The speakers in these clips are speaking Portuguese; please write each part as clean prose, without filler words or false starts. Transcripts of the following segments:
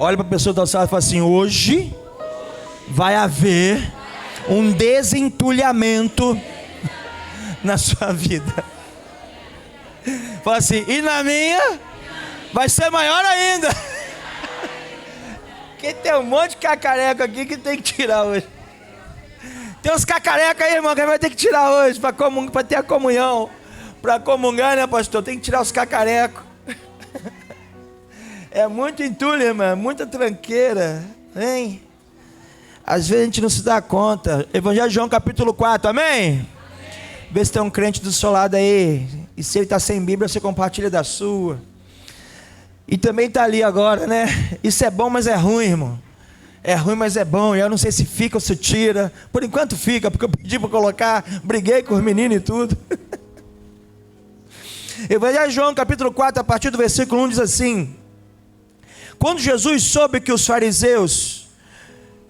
Olha para a pessoa do lado e fala assim: hoje vai haver um desentulhamento na sua vida. Fala assim: e na minha vai ser maior ainda. Porque tem um monte de cacareco aqui que tem que tirar hoje. Tem uns cacarecos aí, irmão, que vai ter que tirar hoje para ter a comunhão. Para comungar, né, pastor? Tem que tirar os cacarecos. É muito entulho, irmão, muita tranqueira, hein? Às vezes a gente não se dá conta. Evangelho de João capítulo 4, amém? Vê se tem um crente do seu lado aí. E se ele está sem Bíblia, você compartilha da sua. E também está ali agora, né? Isso é bom, mas é ruim, irmão. É ruim, mas é bom. E eu não sei se fica ou se tira. Por enquanto fica, porque eu pedi para colocar. Briguei com os meninos e tudo. Evangelho de João capítulo 4, a partir do versículo 1 diz assim: quando Jesus soube que os fariseus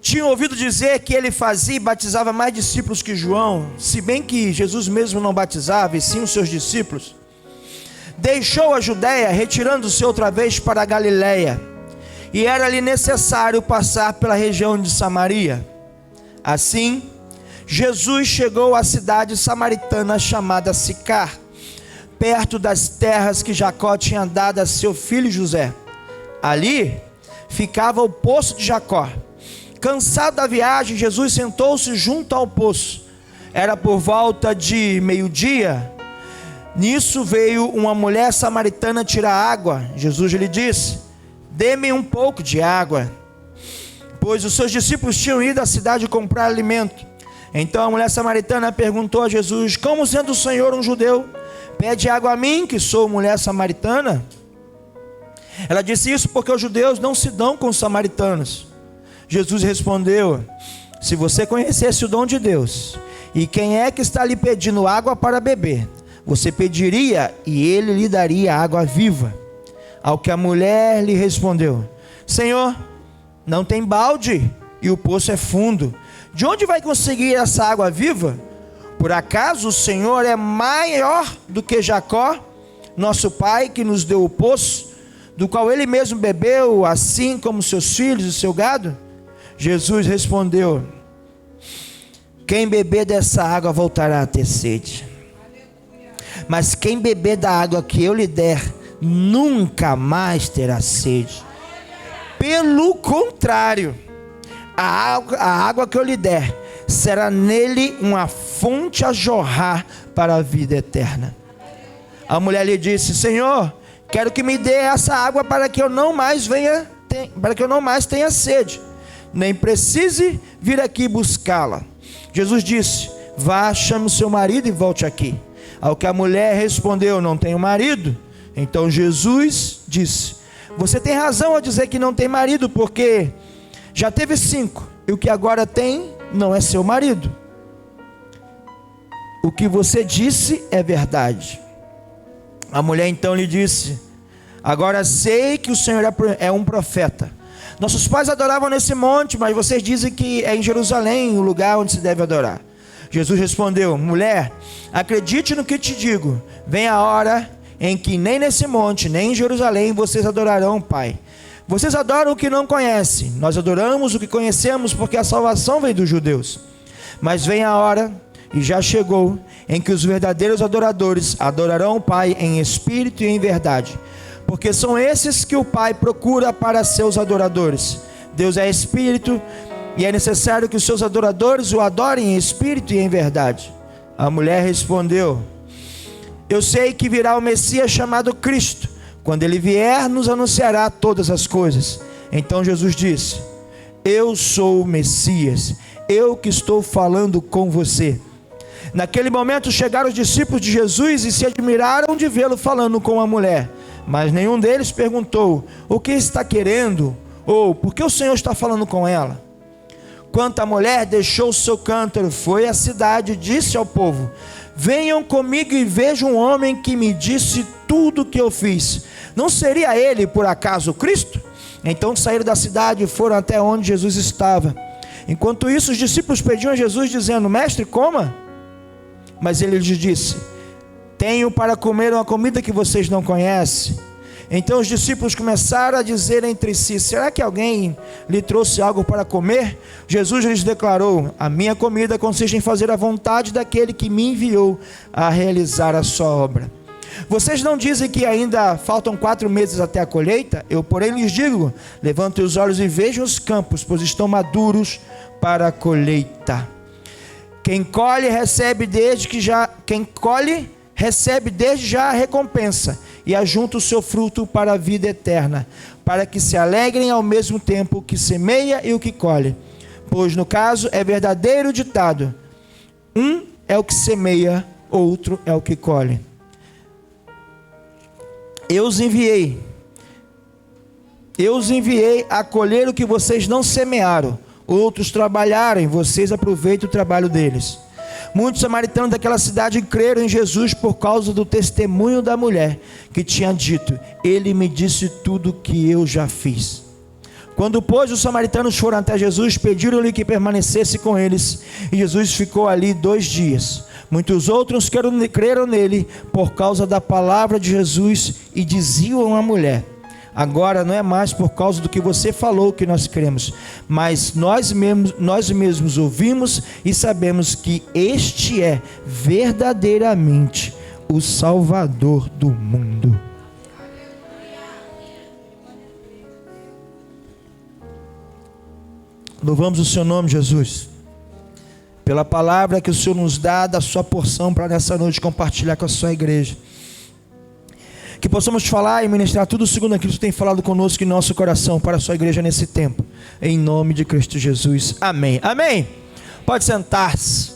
tinham ouvido dizer que ele fazia e batizava mais discípulos que João, se bem que Jesus mesmo não batizava, e sim os seus discípulos, deixou a Judéia, retirando-se outra vez para a Galiléia, e era-lhe necessário passar pela região de Samaria. Assim, Jesus chegou à cidade samaritana chamada Sicar, perto das terras que Jacó tinha dado a seu filho José. Ali ficava o poço de Jacó. Cansado da viagem, Jesus sentou-se junto ao poço. Era por volta de meio-dia. Nisso veio uma mulher samaritana tirar água. Jesus lhe disse: dê-me um pouco de água, pois os seus discípulos tinham ido à cidade comprar alimento. Então a mulher samaritana perguntou a Jesus: como sendo o Senhor um judeu, pede água a mim, que sou mulher samaritana? Ela disse isso porque os judeus não se dão com os samaritanos. Jesus respondeu: se você conhecesse o dom de Deus, e quem é que está lhe pedindo água para beber, você pediria e ele lhe daria água viva. Ao que a mulher lhe respondeu: Senhor, não tem balde e o poço é fundo. De onde vai conseguir essa água viva? Por acaso o Senhor é maior do que Jacó, nosso pai, que nos deu o poço, do qual ele mesmo bebeu, assim como seus filhos e seu gado? Jesus respondeu: quem beber dessa água voltará a ter sede. Mas quem beber da água que eu lhe der, nunca mais terá sede. Pelo contrário, a água que eu lhe der será nele uma fonte a jorrar para a vida eterna. A mulher lhe disse: Senhor, quero que me dê essa água para que eu não mais tenha sede, nem precise vir aqui buscá-la. Jesus disse: vá, chame o seu marido e volte aqui. Ao que a mulher respondeu: não tenho marido. Então Jesus disse: você tem razão ao dizer que não tem marido, porque já teve 5, e o que agora tem não é seu marido. O que você disse é verdade. A mulher então lhe disse: agora sei que o Senhor é um profeta. Nossos pais adoravam nesse monte, mas vocês dizem que é em Jerusalém o lugar onde se deve adorar. Jesus respondeu: mulher, acredite no que te digo, vem a hora em que nem nesse monte, nem em Jerusalém vocês adorarão o Pai. Vocês adoram o que não conhecem, nós adoramos o que conhecemos, porque a salvação vem dos judeus. Mas vem a hora, e já chegou, em que os verdadeiros adoradores adorarão o Pai em espírito e em verdade, porque são esses que o Pai procura para seus adoradores. Deus é espírito, e é necessário que os seus adoradores o adorem em espírito e em verdade. A mulher respondeu: eu sei que virá o Messias chamado Cristo. Quando ele vier, nos anunciará todas as coisas. Então Jesus disse: eu sou o Messias, eu que estou falando com você. Naquele momento chegaram os discípulos de Jesus e se admiraram de vê-lo falando com a mulher. Mas nenhum deles perguntou: o que está querendo? Ou por que o Senhor está falando com ela? Quando a mulher deixou o seu cântaro, foi à cidade e disse ao povo: venham comigo e vejam um homem que me disse tudo o que eu fiz. Não seria ele por acaso o Cristo? Então saíram da cidade e foram até onde Jesus estava. Enquanto isso, os discípulos pediam a Jesus dizendo: mestre, coma. Mas ele lhes disse: tenho para comer uma comida que vocês não conhecem. Então os discípulos começaram a dizer entre si: será que alguém lhe trouxe algo para comer? Jesus lhes declarou: a minha comida consiste em fazer a vontade daquele que me enviou a realizar a sua obra. Vocês não dizem que ainda faltam 4 meses até a colheita? Eu, porém, lhes digo: levantem os olhos e vejam os campos, pois estão maduros para a colheita. Quem colhe recebe desde já a recompensa, e ajunta o seu fruto para a vida eterna, para que se alegrem ao mesmo tempo o que semeia e o que colhe. Pois no caso é verdadeiro o ditado: um é o que semeia, outro é o que colhe. Eu os enviei a colher o que vocês não semearam. Outros trabalharam, vocês aproveitem o trabalho deles. Muitos samaritanos daquela cidade creram em Jesus por causa do testemunho da mulher, que tinha dito: ele me disse tudo o que eu já fiz. Quando, pois, os samaritanos foram até Jesus, pediram-lhe que permanecesse com eles, e Jesus ficou ali 2 dias. Muitos outros creram nele por causa da palavra de Jesus, e diziam à mulher: agora não é mais por causa do que você falou que nós cremos, mas nós mesmos ouvimos e sabemos que este é verdadeiramente o Salvador do mundo. Louvamos o seu nome, Jesus, pela palavra que o Senhor nos dá, da sua porção para nessa noite compartilhar com a sua igreja. Que possamos falar e ministrar tudo segundo aquilo que tu tem falado conosco em nosso coração para a sua igreja nesse tempo. Em nome de Cristo Jesus. Amém. Amém. Pode sentar-se.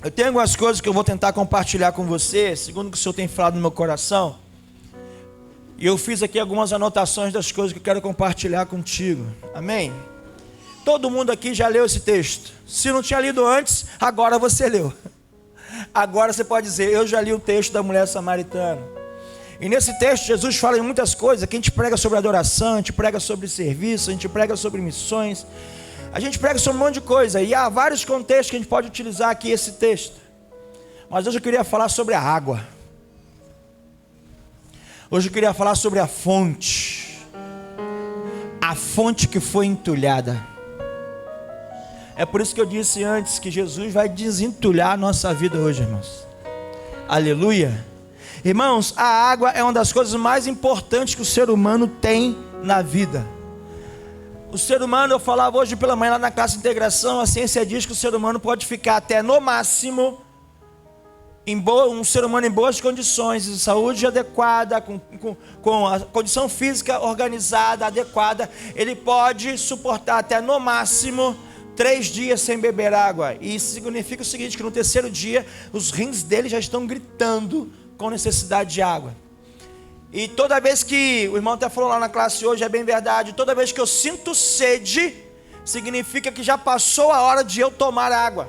Eu tenho algumas coisas que eu vou tentar compartilhar com você, segundo o que o Senhor tem falado no meu coração. E eu fiz aqui algumas anotações das coisas que eu quero compartilhar contigo. Amém? Todo mundo aqui já leu esse texto. Se não tinha lido antes, agora você leu. Agora você pode dizer: eu já li o texto da mulher samaritana. E nesse texto Jesus fala em muitas coisas. Aqui a gente prega sobre adoração, a gente prega sobre serviço, a gente prega sobre missões, a gente prega sobre um monte de coisa. E há vários contextos que a gente pode utilizar aqui esse texto. Mas hoje eu queria falar sobre a água. Hoje eu queria falar sobre a fonte que foi entulhada. É por isso que eu disse antes que Jesus vai desentulhar a nossa vida hoje, irmãos. Aleluia. Irmãos, a água é uma das coisas mais importantes que o ser humano tem na vida. O ser humano, eu falava hoje pela manhã lá na classe de integração, a ciência diz que o ser humano pode ficar até no máximo um ser humano em boas condições de saúde adequada, com a condição física organizada, adequada, ele pode suportar até no máximo 3 dias sem beber água. E isso significa o seguinte: que no 3º dia os rins dele já estão gritando com necessidade de água. E toda vez que, o irmão até falou lá na classe hoje, é bem verdade, toda vez que eu sinto sede, significa que já passou a hora de eu tomar água.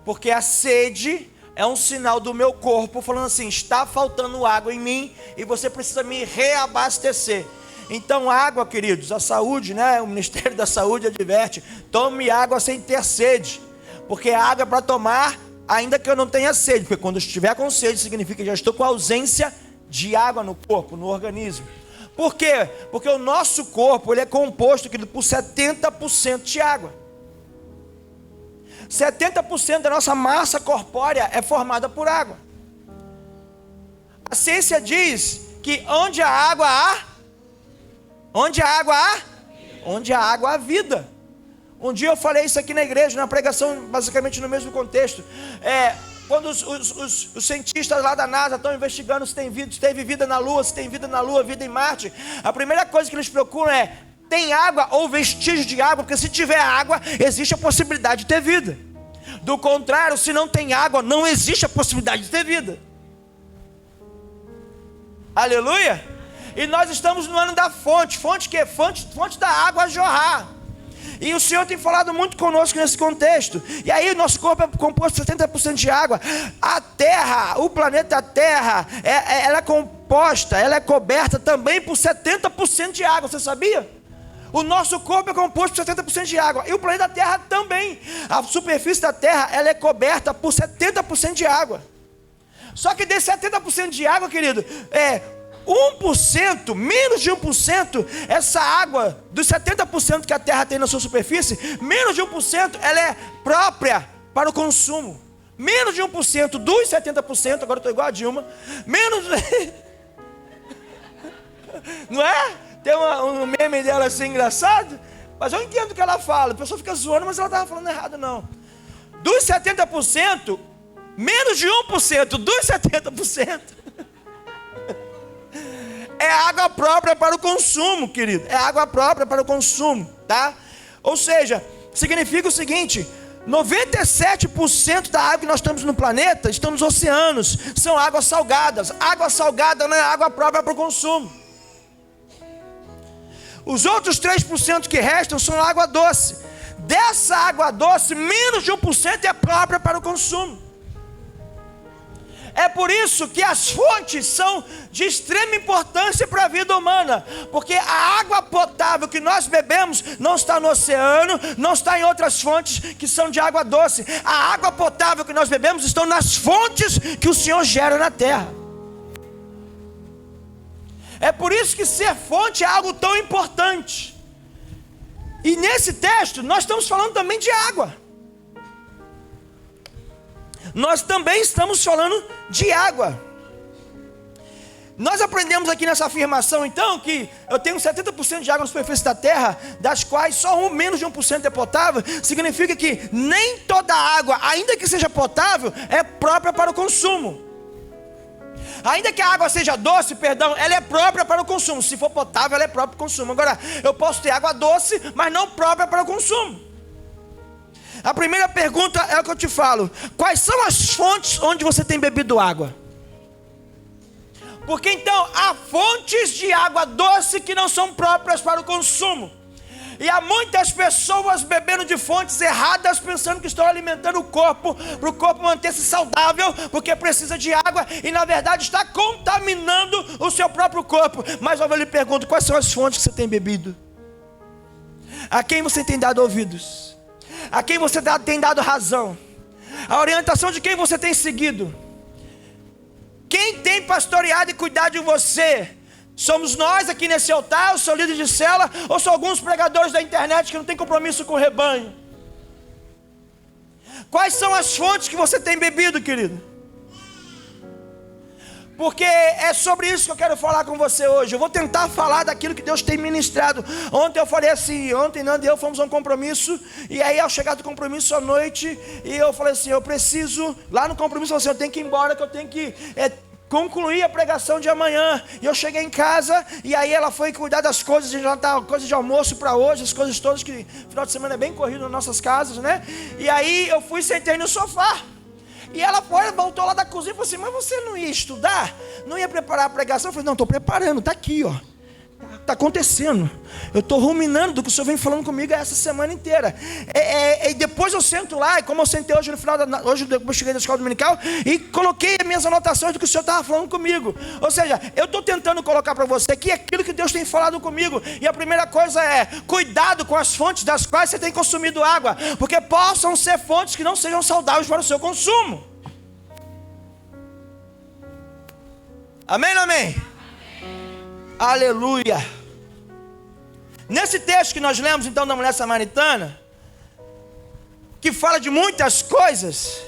Porque a sede é um sinal do meu corpo falando assim: está faltando água em mim e você precisa me reabastecer. Então água, queridos, a saúde, né? O Ministério da Saúde adverte: tome água sem ter sede. Porque a água é para tomar ainda que eu não tenha sede. Porque quando eu estiver com sede, significa que já estou com ausência de água no corpo, no organismo. Por quê? Porque o nosso corpo ele é composto, querido, por 70% de água. 70% da nossa massa corpórea é formada por água. A ciência diz que onde a água há, onde a água há vida. Um dia eu falei isso aqui na igreja, na pregação, basicamente no mesmo contexto. Quando os cientistas lá da NASA estão investigando se teve vida na Lua, se tem vida na Lua, vida em Marte, a primeira coisa que eles procuram é: tem água ou vestígio de água? Porque se tiver água, existe a possibilidade de ter vida. Do contrário, se não tem água, não existe a possibilidade de ter vida. Aleluia! E nós estamos no ano da fonte. Fonte que é? Fonte da água a jorrar. E o Senhor tem falado muito conosco nesse contexto. E aí o nosso corpo é composto por 70% de água. A Terra, o planeta Terra, ela é composta, ela é coberta também por 70% de água. Você sabia? O nosso corpo é composto por 70% de água. E o planeta Terra também. A superfície da Terra, ela é coberta por 70% de água. Só que desse 70% de água, querido, 1%, menos de 1%, essa água dos 70% que a Terra tem na sua superfície, menos de 1%, ela é própria para o consumo. Menos de 1% dos 70%, agora eu estou igual a Dilma, menos... Não é? Tem um meme dela assim engraçado, mas eu entendo o que ela fala. A pessoa fica zoando, mas ela estava falando errado não. Dos 70%, menos de 1% dos 70% é água própria para o consumo, querido. É água própria para o consumo, tá? Ou seja, significa o seguinte: 97% da água que nós temos no planeta estão nos oceanos, são águas salgadas. Água salgada não é água própria para o consumo. Os outros 3% que restam são água doce. Dessa água doce, menos de 1% é própria para o consumo. É por isso que as fontes são de extrema importância para a vida humana, porque a água potável que nós bebemos não está no oceano, não está em outras fontes que são de água doce. A água potável que nós bebemos estão nas fontes que o Senhor gera na terra. É por isso que ser fonte é algo tão importante. E nesse texto nós estamos falando também de água. Nós também estamos falando de água. Nós aprendemos aqui nessa afirmação então que eu tenho 70% de água na superfície da terra, das quais só menos de 1% é potável. Significa que nem toda água, ainda que seja potável, é própria para o consumo. Ainda que a água seja doce, ela é própria para o consumo. Se for potável, ela é própria para o consumo. Agora, eu posso ter água doce, mas não própria para o consumo. A primeira pergunta é o que eu te falo: quais são as fontes onde você tem bebido água? Porque então há fontes de água doce que não são próprias para o consumo. E há muitas pessoas bebendo de fontes erradas, pensando que estão alimentando o corpo, para o corpo manter-se saudável, porque precisa de água, e na verdade está contaminando o seu próprio corpo. Mas eu lhe pergunto: quais são as fontes que você tem bebido? A quem você tem dado ouvidos? A quem você tem dado razão? A orientação de quem você tem seguido? Quem tem pastoreado e cuidado de você? Somos nós aqui nesse altar, eu sou líder de célula, ou são alguns pregadores da internet que não têm compromisso com o rebanho? Quais são as fontes que você tem bebido, querido? Porque é sobre isso que eu quero falar com você hoje. Eu vou tentar falar daquilo que Deus tem ministrado. Ontem eu falei assim, ontem Nando e eu fomos a um compromisso, e aí ao chegar do compromisso à noite, e eu falei assim, eu preciso, lá no compromisso eu falei assim, eu tenho que ir embora, que eu tenho que concluir a pregação de amanhã. E eu cheguei em casa, e aí ela foi cuidar das coisas de jantar, coisas de almoço para hoje, as coisas todas, que final de semana é bem corrido nas nossas casas, né? E aí eu fui, sentei no sofá. E ela voltou lá da cozinha e falou assim, mas você não ia estudar? Não ia preparar a pregação? Eu falei, não, estou preparando, está aqui, ó. Está acontecendo. Eu estou ruminando do que o Senhor vem falando comigo essa semana inteira. E depois eu sento lá, e como eu sentei hoje no final hoje eu cheguei da escola dominical, e coloquei as minhas anotações do que o Senhor estava falando comigo. Ou seja, eu estou tentando colocar para você aqui aquilo que Deus tem falado comigo. E a primeira coisa é, cuidado com as fontes das quais você tem consumido água, porque possam ser fontes que não sejam saudáveis para o seu consumo. Amém ou amém? Amém. Aleluia. Nesse texto que nós lemos então da mulher samaritana, que fala de muitas coisas,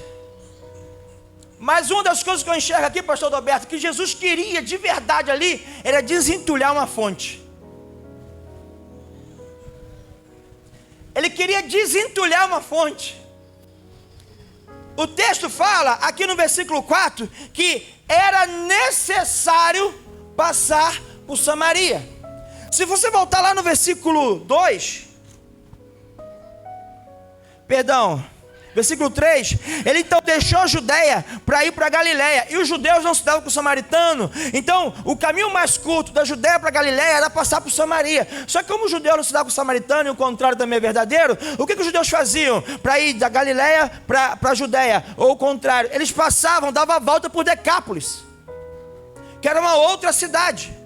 mas uma das coisas que eu enxergo aqui, pastor Roberto, que Jesus queria de verdade ali, era desentulhar uma fonte. Ele queria desentulhar uma fonte. O texto fala, aqui no versículo 4, que era necessário passar por Samaria. Se você voltar lá no versículo 2, versículo 3, ele então deixou a Judeia para ir para a Galileia, e os judeus não se davam com o samaritano, então o caminho mais curto da Judeia para a Galileia era passar por Samaria. Só que como os judeus não se davam com o samaritano, e o contrário também é verdadeiro, o que os judeus faziam para ir da Galileia para a Judeia, ou o contrário? Eles passavam, davam a volta por Decápolis, que era uma outra cidade.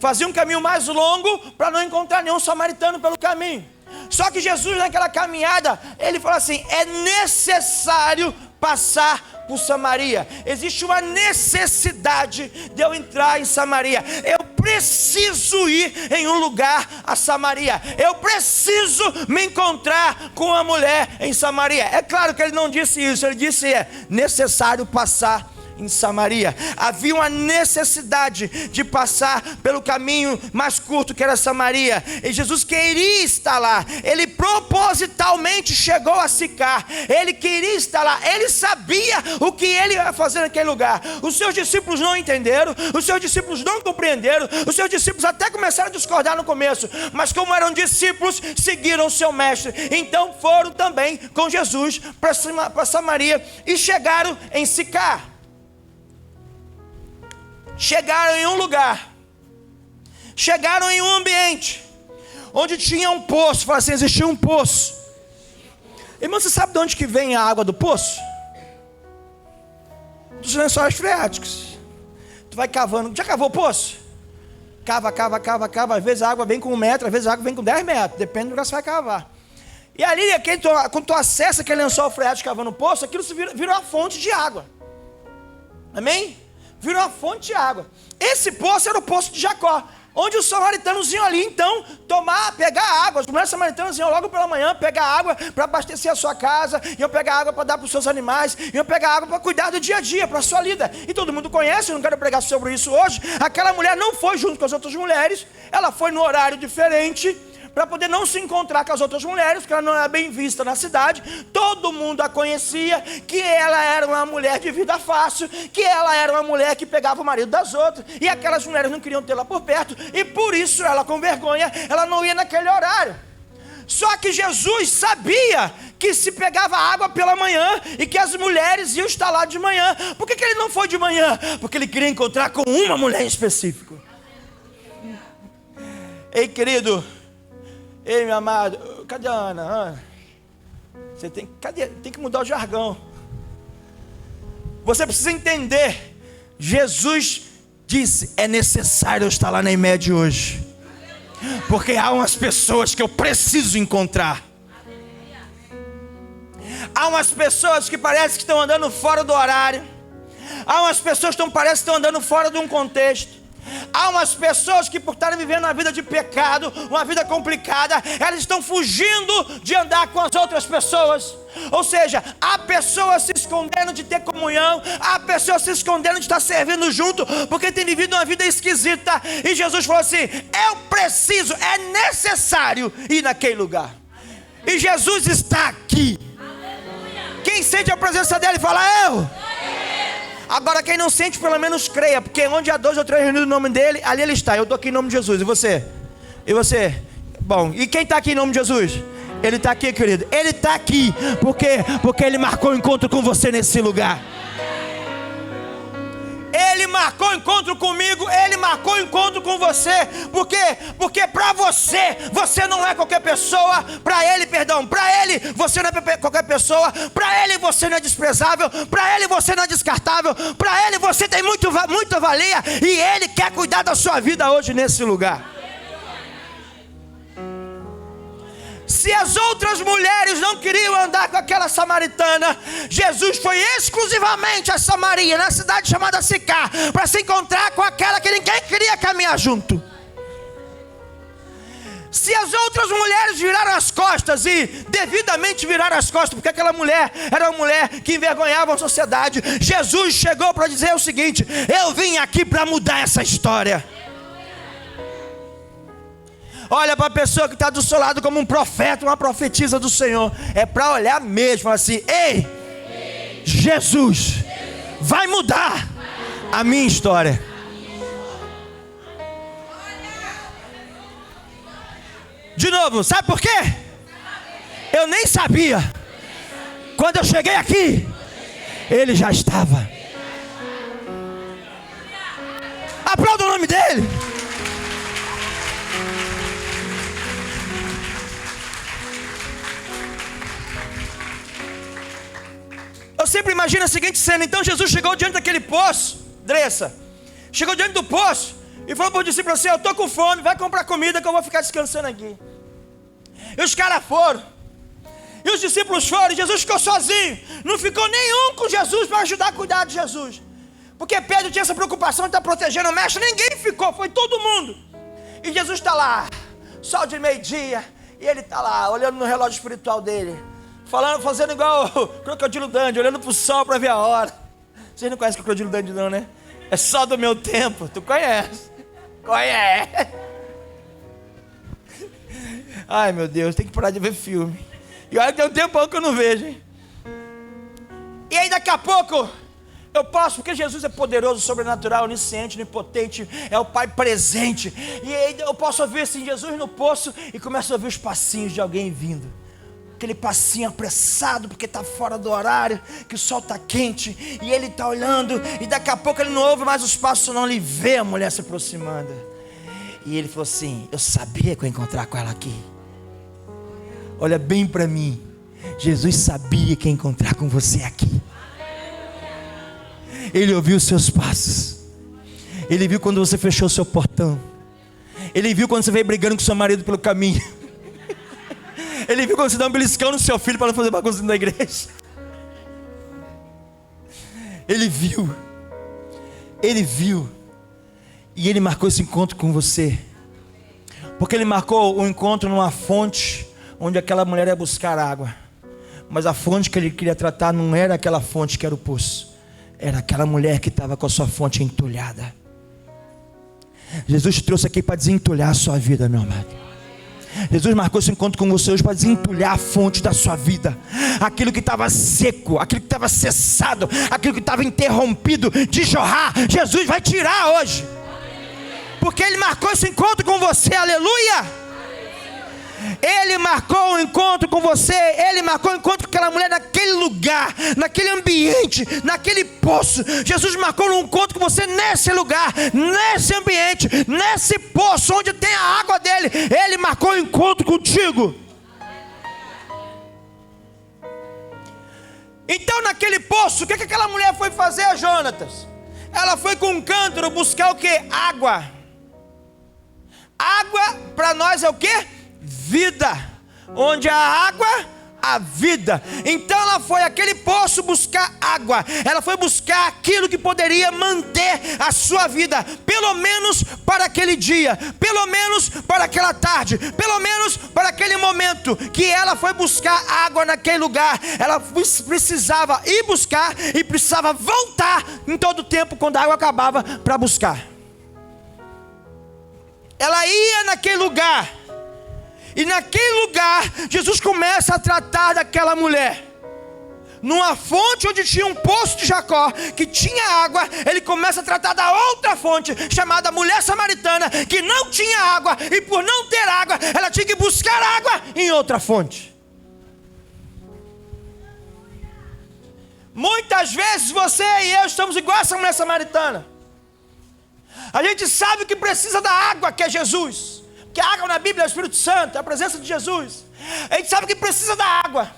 Fazia um caminho mais longo para não encontrar nenhum samaritano pelo caminho. Só que Jesus, naquela caminhada, ele falou assim: é necessário passar por Samaria. Existe uma necessidade de eu entrar em Samaria. Eu preciso ir em um lugar a Samaria. Eu preciso me encontrar com uma mulher em Samaria. É claro que ele não disse isso. Ele disse: é necessário passar em Samaria. Havia uma necessidade de passar pelo caminho mais curto, que era Samaria, e Jesus queria estar lá. Ele propositalmente chegou a Sicar. Ele queria estar lá. Ele sabia o que ele ia fazer naquele lugar. Os seus discípulos não entenderam, os seus discípulos não compreenderam, os seus discípulos até começaram a discordar no começo, mas como eram discípulos, seguiram o seu mestre. Então foram também com Jesus para Samaria e chegaram em Sicar. Chegaram em um lugar, chegaram em um ambiente onde tinha um poço. Fala assim: existia um poço. Irmão, você sabe de onde que vem a água do poço? Dos lençóis freáticos. Tu vai cavando. Já cavou o poço? Cava. Às vezes a água vem com 1 metro, às vezes a água vem com 10 metros. Depende do lugar que você vai cavar. E ali, quando tu acessa aquele lençol freático cavando o poço, aquilo vira uma fonte de água. Amém? Virou uma fonte de água. Esse poço era o poço de Jacó, onde os samaritanos iam ali então pegar água. As mulheres samaritanas iam logo pela manhã pegar água para abastecer a sua casa, iam pegar água para dar para os seus animais, iam pegar água para cuidar do dia a dia, para a sua vida. E todo mundo conhece, eu não quero pregar sobre isso hoje. Aquela mulher não foi junto com as outras mulheres, ela foi no horário diferente, para poder não se encontrar com as outras mulheres, porque ela não era bem vista na cidade. Todo mundo a conhecia, que ela era uma mulher de vida fácil, que ela era uma mulher que pegava o marido das outras, e aquelas mulheres não queriam tê-la por perto, e por isso ela, com vergonha, ela não ia naquele horário. Só que Jesus sabia que se pegava água pela manhã e que as mulheres iam estar lá de manhã. Por que ele não foi de manhã? Porque ele queria encontrar com uma mulher em específico. Ei, querido, ei, meu amado, cadê a Ana? Ana, você tem que mudar o jargão. Você precisa entender. Jesus disse: é necessário eu estar lá na IMED hoje, porque há umas pessoas que eu preciso encontrar. Há umas pessoas que parece que estão andando fora do horário. Há umas pessoas que parece que estão andando fora de um contexto. Há umas pessoas que, por estarem vivendo uma vida de pecado, uma vida complicada, elas estão fugindo de andar com as outras pessoas. Ou seja, há pessoas se escondendo de ter comunhão, há pessoas se escondendo de estar servindo junto, porque tem vivido uma vida esquisita. E Jesus falou assim: eu preciso, é necessário ir naquele lugar. E Jesus está aqui. Quem sente a presença dele fala: eu. Agora quem não sente, pelo menos creia, porque onde há 2 ou 3 reunidos no nome dele, ali ele está. Eu estou aqui em nome de Jesus. E você? E você? Bom, e quem está aqui em nome de Jesus? Ele está aqui, querido. Ele está aqui. Por quê? Porque ele marcou um encontro com você nesse lugar. Ele marcou encontro comigo, ele marcou encontro com você. Por quê? Porque para você não é qualquer pessoa. Para ele, você não é qualquer pessoa. Para ele você não é desprezável. Para ele você não é descartável. Para ele você tem muita valia. E ele quer cuidar da sua vida hoje nesse lugar. Se as outras mulheres não queriam andar com aquela samaritana, Jesus foi exclusivamente a Samaria, na cidade chamada Sicar, para se encontrar com aquela que ninguém queria caminhar junto. Se as outras mulheres viraram as costas, e devidamente viraram as costas, porque aquela mulher era uma mulher que envergonhava a sociedade, Jesus chegou para dizer o seguinte: eu vim aqui para mudar essa história. Olha para a pessoa que está do seu lado como um profeta, uma profetisa do Senhor. É para olhar mesmo, falar assim: ei, Jesus vai mudar a minha história. De novo, sabe por quê? Eu nem sabia. Quando eu cheguei aqui, ele já estava. Aplauda o nome dele. Eu sempre imagino a seguinte cena. Então Jesus chegou diante daquele poço, Dressa, chegou diante do poço, E falou para o discípulo assim: eu estou com fome, vai comprar comida que eu vou ficar descansando aqui. E os caras foram. E os discípulos foram, e Jesus ficou sozinho. Não ficou nenhum com Jesus para ajudar a cuidar de Jesus. Porque Pedro tinha essa preocupação de estar protegendo o mestre. Ninguém ficou, foi todo mundo. E Jesus está lá, sol de meio-dia. E ele está lá, olhando no relógio espiritual dele, falando, fazendo igual o Crocodilo Dandy, olhando para o sol para ver a hora. Vocês não conhecem o Crocodilo Dandy não, né? É só do meu tempo, tu conhece. Conhece. Ai meu Deus, tem que parar de ver filme. E olha que tem um tempão que eu não vejo, hein? E aí daqui a pouco eu posso, porque Jesus é poderoso, sobrenatural, onisciente, onipotente, é o Pai presente. E aí eu posso ouvir assim, Jesus no poço, e começo a ouvir os passinhos de alguém vindo. Aquele passinho apressado, porque está fora do horário, que o sol está quente, e ele está olhando, e daqui a pouco ele não ouve mais os passos, não, ele vê a mulher se aproximando. E ele falou assim: eu sabia que eu ia encontrar com ela aqui. Olha bem para mim, Jesus sabia que ia encontrar com você aqui. Ele ouviu os seus passos. Ele viu quando você fechou o seu portão. Ele viu quando você veio brigando com seu marido pelo caminho. Ele viu quando você dá um beliscão no seu filho para não fazer bagunça na igreja. Ele viu. Ele viu. E ele marcou esse encontro com você. Porque ele marcou o encontro numa fonte onde aquela mulher ia buscar água. Mas a fonte que ele queria tratar não era aquela fonte que era o poço. Era aquela mulher que estava com a sua fonte entulhada. Jesus te trouxe aqui para desentulhar a sua vida, meu amado. Jesus marcou esse encontro com você hoje para desentulhar a fonte da sua vida. Aquilo que estava seco, aquilo que estava cessado, aquilo que estava interrompido de jorrar, Jesus vai tirar hoje. Porque Ele marcou esse encontro com você, aleluia. Ele marcou um encontro com você. Ele marcou um encontro com aquela mulher naquele lugar, naquele ambiente, naquele poço. Jesus marcou um encontro com você nesse lugar, nesse ambiente, nesse poço onde tem a água dele. Ele marcou um encontro contigo. Então naquele poço, o que aquela mulher foi fazer, Jonatas? Ela foi com um cântaro buscar o que? Água. Água para nós é o que? Vida. Onde há água, há vida. Então ela foi àquele poço buscar água. Ela foi buscar aquilo que poderia manter a sua vida, pelo menos para aquele dia, pelo menos para aquela tarde, pelo menos para aquele momento que ela foi buscar água naquele lugar. Ela precisava ir buscar e precisava voltar em todo tempo quando a água acabava para buscar. Ela ia naquele lugar. E naquele lugar, Jesus começa a tratar daquela mulher. Numa fonte onde tinha um poço de Jacó, que tinha água, Ele começa a tratar da outra fonte, chamada mulher samaritana, que não tinha água, e por não ter água, ela tinha que buscar água em outra fonte. Muitas vezes você e eu estamos igual a essa mulher samaritana. A gente sabe que precisa da água, que é Jesus. Que a água na Bíblia é o Espírito Santo, é a presença de Jesus. A gente sabe que precisa da água.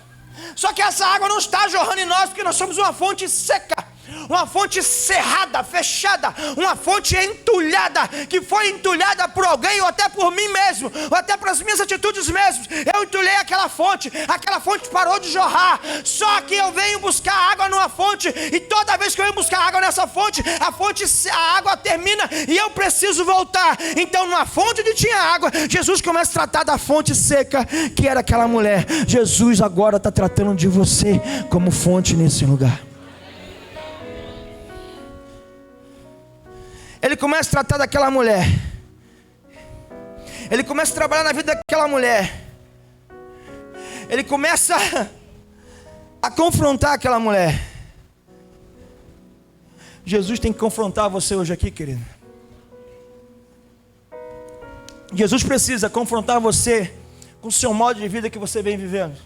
Só que essa água não está jorrando em nós, porque nós somos uma fonte seca, uma fonte cerrada, fechada, uma fonte entulhada, que foi entulhada por alguém, ou até por mim mesmo, ou até pelas minhas atitudes mesmo. Eu entulhei aquela fonte parou de jorrar. Só que eu venho buscar água numa fonte, e toda vez que eu venho buscar água nessa fonte, a água termina e eu preciso voltar. Então numa fonte onde tinha água, Jesus começa a tratar da fonte seca, que era aquela mulher. Jesus agora está tratando de você como fonte nesse lugar. Ele começa a tratar daquela mulher. Ele começa a trabalhar na vida daquela mulher. Ele começa a confrontar aquela mulher. Jesus tem que confrontar você hoje aqui, querido. Jesus precisa confrontar você com o seu modo de vida que você vem vivendo.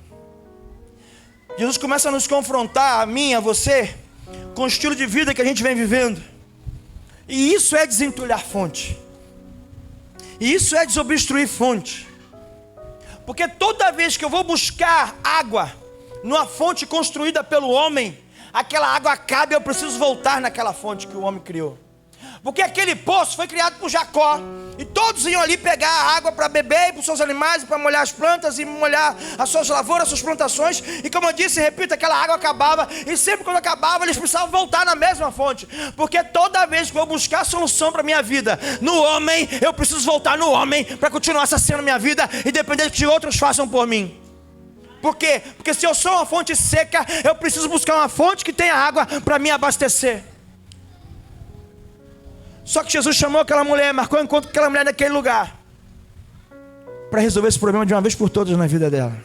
Jesus começa a nos confrontar, a mim, a você, com o estilo de vida que a gente vem vivendo. E isso é desentulhar fonte. E isso é desobstruir fonte. Porque toda vez que eu vou buscar água numa fonte construída pelo homem, aquela água acaba e eu preciso voltar naquela fonte que o homem criou. Porque aquele poço foi criado por Jacó. E todos iam ali pegar a água para beber, e para os seus animais, para molhar as plantas, e molhar as suas lavouras, as suas plantações. E como eu disse, repito, aquela água acabava. E sempre quando acabava, eles precisavam voltar na mesma fonte. Porque toda vez que eu buscar solução para a minha vida no homem, eu preciso voltar no homem para continuar acessando a minha vida, independente que outros façam por mim. Por quê? Porque se eu sou uma fonte seca, eu preciso buscar uma fonte que tenha água para me abastecer. Só que Jesus chamou aquela mulher, marcou encontro com aquela mulher naquele lugar, para resolver esse problema de uma vez por todas na vida dela.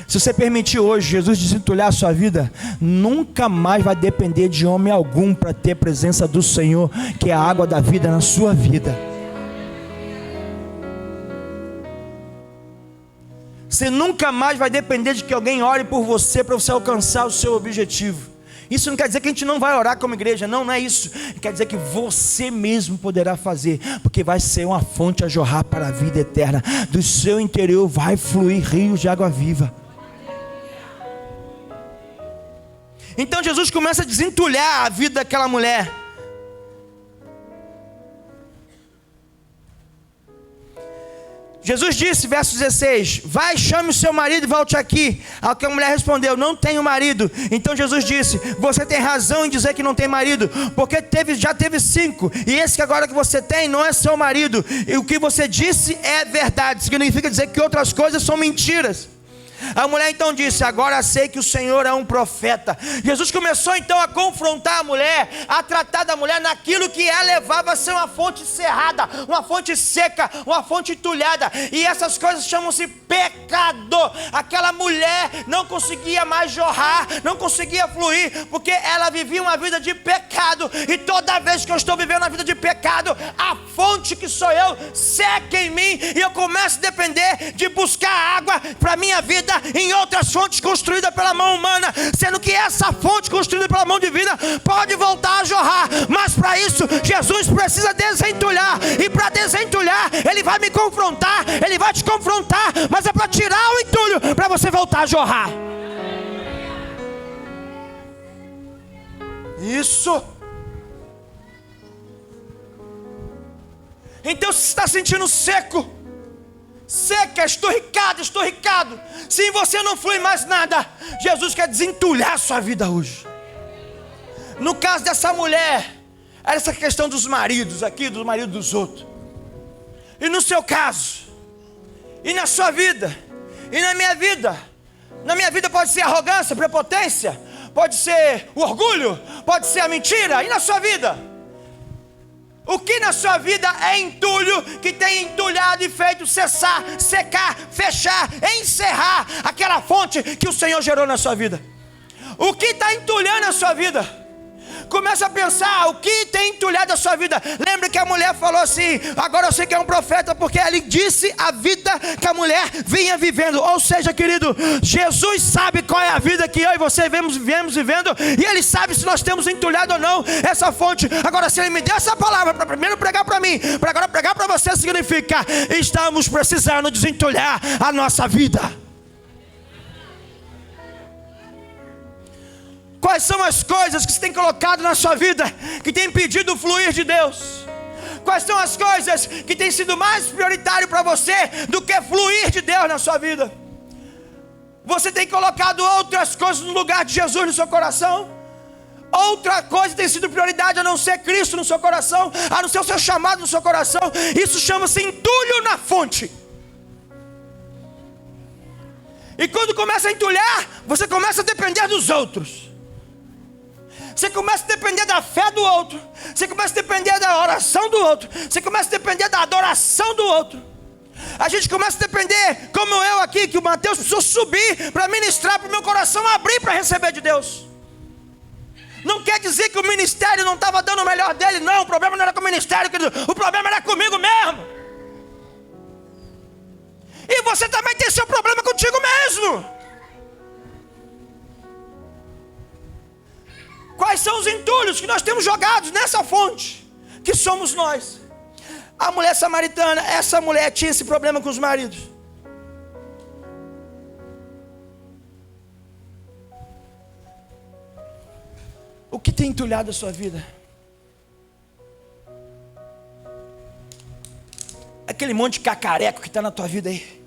Se você permitir hoje Jesus desentulhar a sua vida, nunca mais vai depender de homem algum para ter a presença do Senhor, que é a água da vida na sua vida. Você nunca mais vai depender de que alguém ore por você para você alcançar o seu objetivo. Isso não quer dizer que a gente não vai orar como igreja, não é isso. Quer dizer que você mesmo poderá fazer, porque vai ser uma fonte a jorrar para a vida eterna. Do seu interior vai fluir rios de água viva. Então Jesus começa a desentulhar a vida daquela mulher. Jesus disse, verso 16: vai, chame o seu marido e volte aqui. Ao que a mulher respondeu: não tenho marido. Então Jesus disse: você tem razão em dizer que não tem marido, porque já teve 5, e esse que agora que você tem não é seu marido. E o que você disse é verdade. Significa dizer que outras coisas são mentiras. A mulher então disse: agora sei que o Senhor é um profeta. Jesus começou então a confrontar a mulher, a tratar da mulher naquilo que ela levava a ser uma fonte cerrada, uma fonte seca, uma fonte entulhada. E essas coisas chamam-se pecado. Aquela mulher não conseguia mais jorrar, não conseguia fluir, porque ela vivia uma vida de pecado. E toda vez que eu estou vivendo uma vida de pecado, a fonte que sou eu seca em mim, e eu começo a depender de buscar água para a minha vida em outras fontes construídas pela mão humana, sendo que essa fonte construída pela mão divina pode voltar a jorrar. Mas para isso Jesus precisa desentulhar, e para desentulhar Ele vai me confrontar, Ele vai te confrontar, mas é para tirar o entulho, para você voltar a jorrar. Isso. Então, se você está sentindo seca, estorricado, se em você não flui mais nada, Jesus quer desentulhar a sua vida hoje. No caso dessa mulher, era essa questão dos maridos aqui, do marido dos outros. E no seu caso, e na sua vida, e na minha vida pode ser arrogância, prepotência, pode ser o orgulho, pode ser a mentira. E na sua vida, o que na sua vida é entulho, que tem entulhado e feito cessar, secar, fechar, encerrar aquela fonte que o Senhor gerou na sua vida? O que está entulhando a sua vida? Começa a pensar o que tem entulhado a sua vida. Lembra que a mulher falou assim: agora eu sei que é um profeta, porque ele disse a vida que a mulher vinha vivendo. Ou seja, querido, Jesus sabe qual é a vida que eu e você viemos vivendo, e Ele sabe se nós temos entulhado ou não essa fonte. Agora, se Ele me deu essa palavra para primeiro pregar para mim, para agora pregar para você, significa: estamos precisando desentulhar a nossa vida. Quais são as coisas que você tem colocado na sua vida que tem impedido o fluir de Deus? Quais são as coisas que tem sido mais prioritário para você do que fluir de Deus na sua vida? Você tem colocado outras coisas no lugar de Jesus no seu coração? Outra coisa tem sido prioridade a não ser Cristo no seu coração, a não ser o seu chamado no seu coração. Isso chama-se entulho na fonte. E quando começa a entulhar, você começa a depender dos outros. Você começa a depender da fé do outro. Você começa a depender da oração do outro. Você começa a depender da adoração do outro. A gente começa a depender, como eu aqui, que o Mateus precisou subir para ministrar, para o meu coração abrir para receber de Deus. Não quer dizer que o ministério não estava dando o melhor dele, não. O problema não era com o ministério, querido. O problema era comigo mesmo. E você também tem seu problema contigo mesmo. Quais são os entulhos que nós temos jogados nessa fonte, que somos nós? A mulher samaritana, essa mulher tinha esse problema com os maridos. O que tem entulhado a sua vida? aquele monte de cacareco que está na tua vida aí.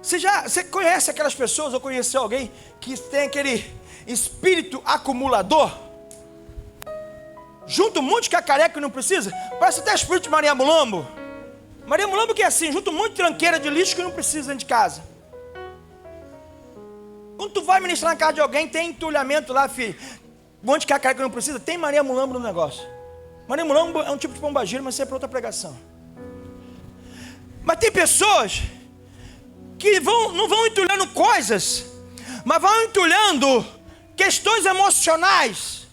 Você conhece aquelas pessoas, ou conheceu alguém que tem aquele espírito acumulador? Junta um monte de cacareco que não precisa. Parece até espírito de Maria Mulambo. Maria Mulambo que é assim, junta um monte de tranqueira de lixo que não precisa dentro de casa. Quando tu vai ministrar na casa de alguém, tem entulhamento lá, filho. Um monte de cacareco que não precisa, tem Maria Mulambo no negócio. Maria Mulambo é um tipo de pombagira, mas isso é para outra pregação. Mas tem pessoas que não vão entulhando coisas, mas vão entulhando questões emocionais.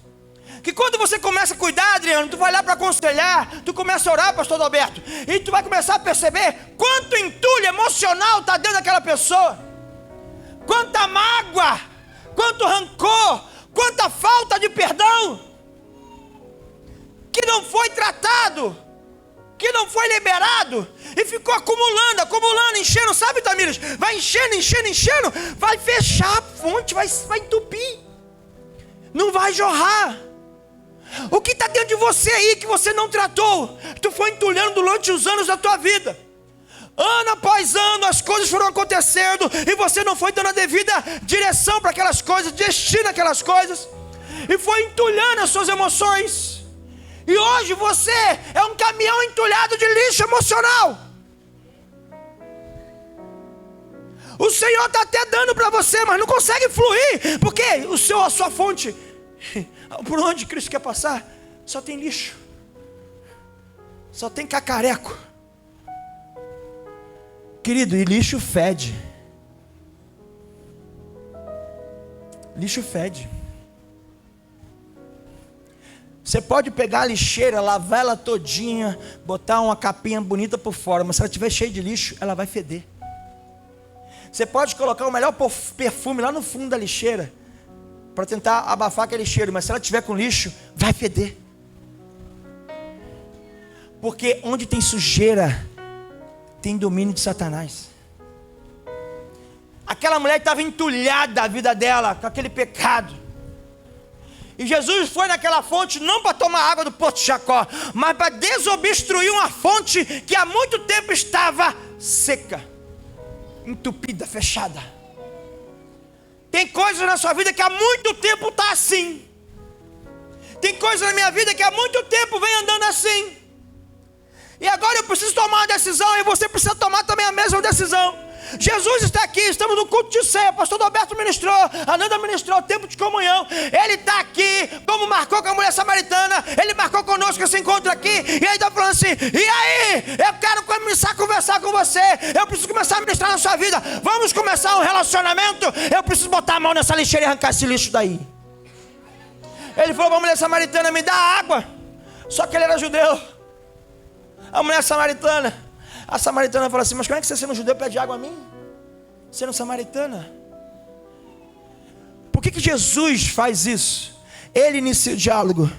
Que quando você começa a cuidar, Adriano, tu vai lá para aconselhar, tu começa a orar, pastor Alberto, e tu vai começar a perceber quanto entulho emocional está dentro daquela pessoa. Quanta mágoa, quanto rancor, quanta falta de perdão, que não foi tratado, que não foi liberado, e ficou acumulando, enchendo, sabe, Tamires? Vai enchendo, vai fechar a fonte, vai entupir, não vai jorrar. O que está dentro de você aí que você não tratou? Tu foi entulhando durante os anos da tua vida. Ano após ano as coisas foram acontecendo e você não foi dando a devida direção para aquelas coisas, destino aquelas coisas, e foi entulhando as suas emoções. E hoje você é um caminhão entulhado de lixo emocional. O Senhor está até dando para você, mas não consegue fluir, porque a sua fonte, por onde Cristo quer passar, só tem lixo, só tem cacareco. Querido, e lixo fede. Lixo fede. Você pode pegar a lixeira, lavar ela todinha, botar uma capinha bonita por fora, mas se ela estiver cheia de lixo, ela vai feder. Você pode colocar o melhor perfume lá no fundo da lixeira, para tentar abafar aquele cheiro, mas se ela estiver com lixo, vai feder. Porque onde tem sujeira, tem domínio de Satanás. Aquela mulher estava entulhada a vida dela com aquele pecado. E Jesus foi naquela fonte não para tomar água do poço de Jacó, mas para desobstruir uma fonte que há muito tempo estava seca, entupida, fechada. Tem coisas na sua vida que há muito tempo está assim. Tem coisas na minha vida que há muito tempo vem andando assim. E agora eu preciso tomar uma decisão, e você precisa tomar também a mesma decisão. Jesus está aqui, estamos no culto de ceia, o pastor Alberto ministrou, a Nanda ministrou o tempo de comunhão. Ele está aqui, como marcou com a mulher samaritana, ele marcou conosco esse encontro aqui, e aí está falando assim: e aí, eu quero começar a conversar com você, eu preciso começar a ministrar na sua vida, vamos começar um relacionamento, eu preciso botar a mão nessa lixeira e arrancar esse lixo daí. Ele falou para a mulher samaritana: me dá água. Só que ele era judeu. A mulher samaritana, a samaritana falou assim: mas como é que você, sendo judeu, pede água a mim? Sendo samaritana. Por que Jesus faz isso? Ele inicia o diálogo.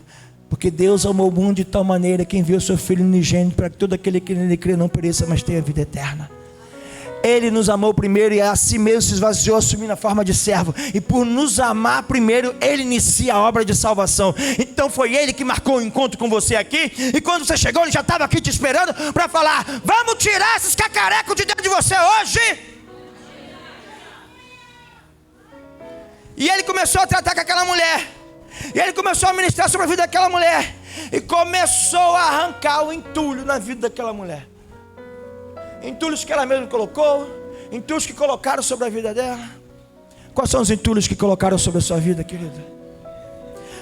Porque Deus amou o mundo de tal maneira que enviou seu Filho unigênito, para que todo aquele que nele crê não pereça, mas tenha vida eterna. Ele nos amou primeiro e a si mesmo se esvaziou, assumindo a forma de servo. E por nos amar primeiro, Ele inicia a obra de salvação. Então foi Ele que marcou o encontro com você aqui. E quando você chegou, Ele já estava aqui te esperando para falar: vamos tirar esses cacarecos de dentro de você hoje. E Ele começou a tratar com aquela mulher. E Ele começou a ministrar sobre a vida daquela mulher. E começou a arrancar o entulho na vida daquela mulher. Entulhos que ela mesma colocou, entulhos que colocaram sobre a vida dela. Quais são os entulhos que colocaram sobre a sua vida, querida?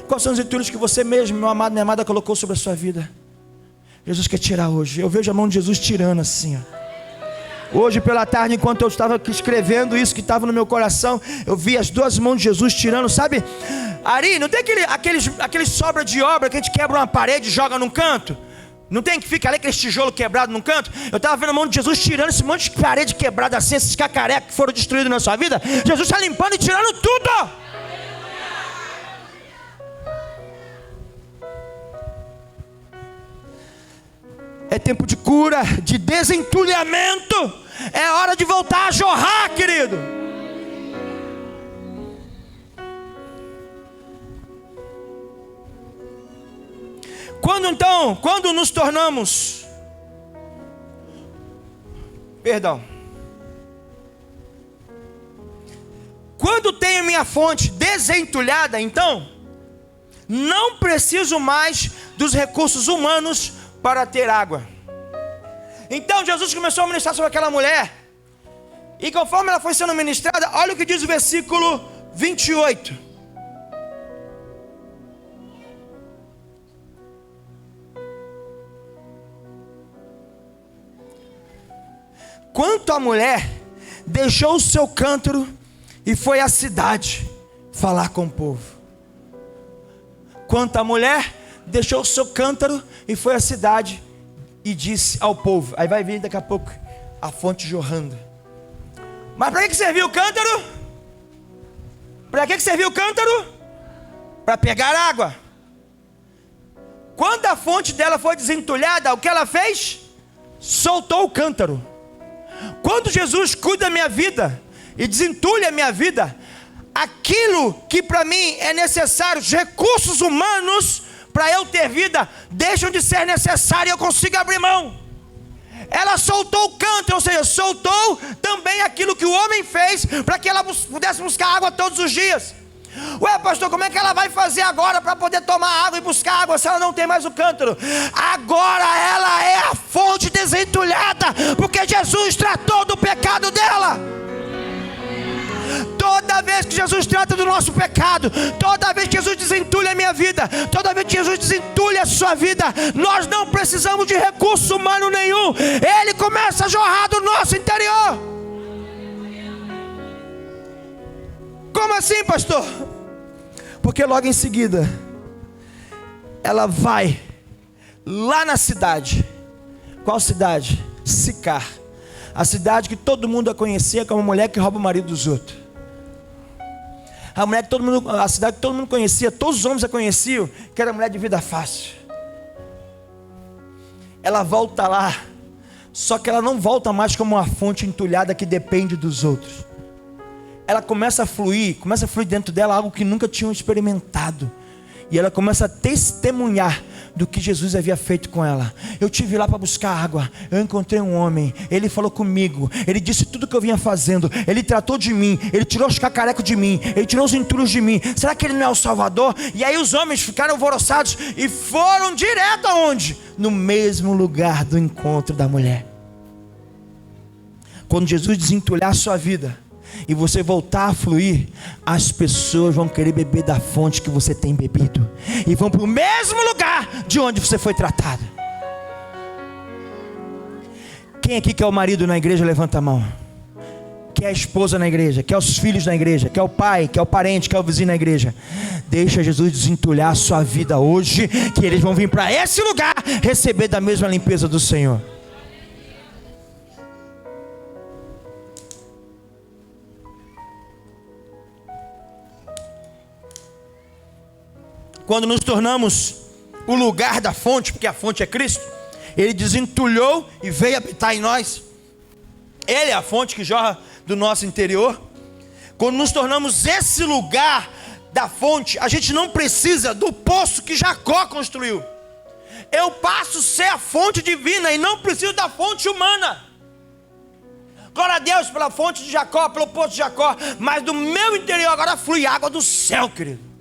Quais são os entulhos que você mesmo, meu amado, minha amada, colocou sobre a sua vida? Jesus quer tirar hoje. Eu vejo a mão de Jesus tirando assim, ó. Hoje pela tarde, enquanto eu estava aqui escrevendo isso que estava no meu coração, eu vi as duas mãos de Jesus tirando, sabe? Ari, não tem aqueles sobra de obra que a gente quebra uma parede e joga num canto? Não tem que ficar ali aquele tijolo quebrado num canto? Eu estava vendo a mão de Jesus tirando esse monte de parede quebrada assim, esses cacarecos que foram destruídos na sua vida. Jesus está limpando e tirando tudo. É tempo de cura, de desentulhamento. É hora de voltar a jorrar, querido. Quando nos tornamos Perdão. Quando tenho minha fonte desentulhada, então, não preciso mais dos recursos humanos para ter água. Então Jesus começou a ministrar sobre aquela mulher. E conforme ela foi sendo ministrada, olha o que diz o versículo 28. Quanto a mulher, deixou o seu cântaro e foi à cidade falar com o povo. Quanto a mulher, deixou o seu cântaro e foi à cidade e disse ao povo. Aí vai vir daqui a pouco a fonte jorrando. Mas para que serviu o cântaro? Para que serviu o cântaro? Para pegar água. Quando a fonte dela foi desentulhada, o que ela fez? Soltou o cântaro. Quando Jesus cuida da minha vida e desentulha a minha vida, aquilo que para mim é necessário, os recursos humanos para eu ter vida, deixam de ser necessários e eu consigo abrir mão. Ela soltou o cântaro, ou seja, soltou também aquilo que o homem fez para que ela pudesse buscar água todos os dias. Ué, pastor, como é que ela vai fazer agora para poder tomar água e buscar água se ela não tem mais o cântaro? Agora ela é a fonte desentulhada, porque Jesus tratou do pecado dela. Toda vez que Jesus trata do nosso pecado, toda vez que Jesus desentulha a minha vida, toda vez que Jesus desentulha a sua vida, nós não precisamos de recurso humano nenhum. Ele começa a jorrar do nosso interior. Como assim, pastor? Porque logo em seguida ela vai lá na cidade. Qual cidade? Sicar. A cidade que todo mundo a conhecia como a mulher que rouba o marido dos outros. A cidade que todo mundo conhecia, todos os homens a conheciam, que era mulher de vida fácil. Ela volta lá, só que ela não volta mais como uma fonte entulhada que depende dos outros. Ela começa a fluir dentro dela algo que nunca tinham experimentado. E ela começa a testemunhar do que Jesus havia feito com ela. Eu tive lá para buscar água, eu encontrei um homem, ele falou comigo, ele disse tudo que eu vinha fazendo, ele tratou de mim, ele tirou os cacarecos de mim, ele tirou os entulhos de mim. Será que ele não é o Salvador? E aí os homens ficaram alvoroçados e foram direto aonde? No mesmo lugar do encontro da mulher. Quando Jesus desentulhar a sua vida e você voltar a fluir, as pessoas vão querer beber da fonte que você tem bebido e vão para o mesmo lugar de onde você foi tratado. Quem aqui quer o marido na igreja? Levanta a mão. Quer a esposa na igreja? Quer os filhos na igreja? Quer o pai? Quer o parente? Quer o vizinho na igreja? Deixa Jesus desentulhar a sua vida hoje, que eles vão vir para esse lugar receber da mesma limpeza do Senhor. Quando nos tornamos o lugar da fonte, porque a fonte é Cristo, Ele desentulhou e veio habitar em nós. Ele é a fonte que jorra do nosso interior. Quando nos tornamos esse lugar da fonte, a gente não precisa do poço que Jacó construiu. Eu passo a ser a fonte divina e não preciso da fonte humana. Glória a Deus pela fonte de Jacó, pelo poço de Jacó, mas do meu interior agora flui água do céu, querido.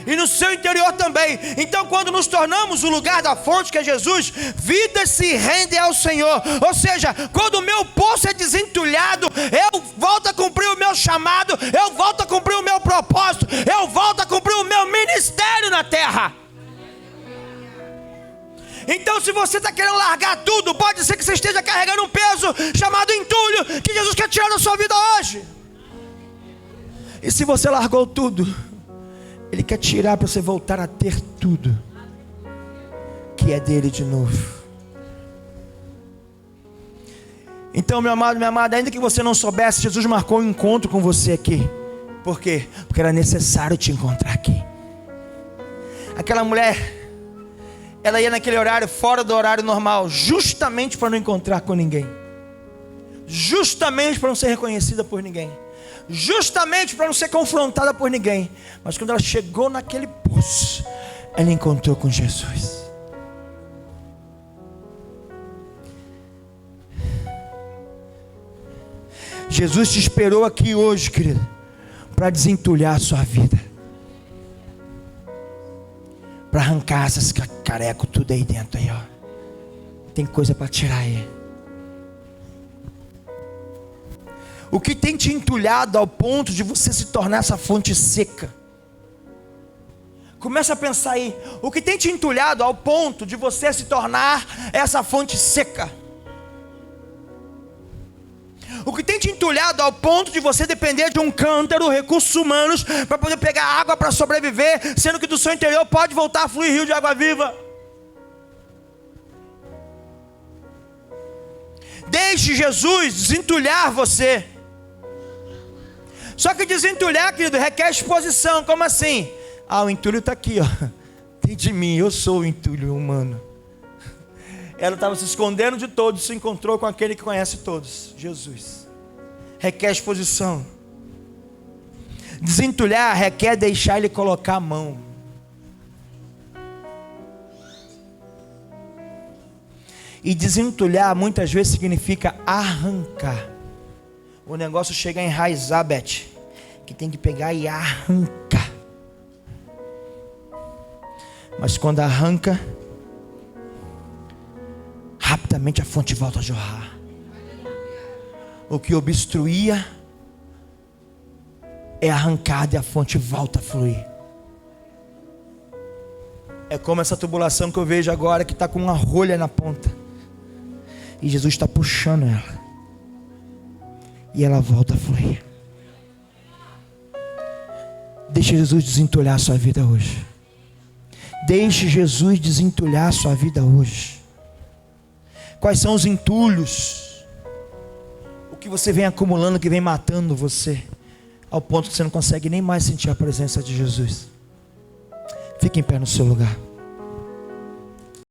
E no seu interior também. Então quando nos tornamos o lugar da fonte que é Jesus, vidas se rendem ao Senhor. Ou seja, quando o meu poço é desentulhado, eu volto a cumprir o meu chamado, eu volto a cumprir o meu propósito, eu volto a cumprir o meu ministério na terra. Então se você está querendo largar tudo, pode ser que você esteja carregando um peso chamado entulho, que Jesus quer tirar da sua vida hoje. E se você largou tudo, Ele quer tirar para você voltar a ter tudo que é dele de novo. Então, meu amado, minha amada, ainda que você não soubesse, Jesus marcou um encontro com você aqui. Por quê? Porque era necessário te encontrar aqui. Aquela mulher, ela ia naquele horário, fora do horário normal, justamente para não encontrar com ninguém, justamente para não ser reconhecida por ninguém, justamente para não ser confrontada por ninguém. Mas quando ela chegou naquele poço, ela encontrou com Jesus. Jesus te esperou aqui hoje, querido, para desentulhar a sua vida, para arrancar essas carecas tudo aí dentro aí, ó. Tem coisa para tirar aí. O que tem te entulhado ao ponto de você se tornar essa fonte seca? Começa a pensar aí. O que tem te entulhado ao ponto de você se tornar essa fonte seca? O que tem te entulhado ao ponto de você depender de um cântaro, recursos humanos, para poder pegar água para sobreviver, sendo que do seu interior pode voltar a fluir rio de água viva? Deixe Jesus desentulhar você. Só que desentulhar, querido, requer exposição. Como assim? O entulho está aqui, ó. Tem de mim, eu sou o entulho humano. Ela estava se escondendo de todos, se encontrou com aquele que conhece todos, Jesus. Requer exposição. Desentulhar requer deixar ele colocar a mão. E desentulhar muitas vezes significa arrancar. O negócio chega a enraizar, Beth, que tem que pegar e arrancar. Mas quando arranca, rapidamente a fonte volta a jorrar. O que obstruía é arrancado e a fonte volta a fluir. É como essa tubulação que eu vejo agora, que está com uma rolha na ponta, e Jesus está puxando ela, e ela volta a fluir. Deixe Jesus desentulhar a sua vida hoje. Deixe Jesus desentulhar a sua vida hoje. Quais são os entulhos? O que você vem acumulando, que vem matando você, ao ponto que você não consegue nem mais sentir a presença de Jesus? Fique em pé no seu lugar.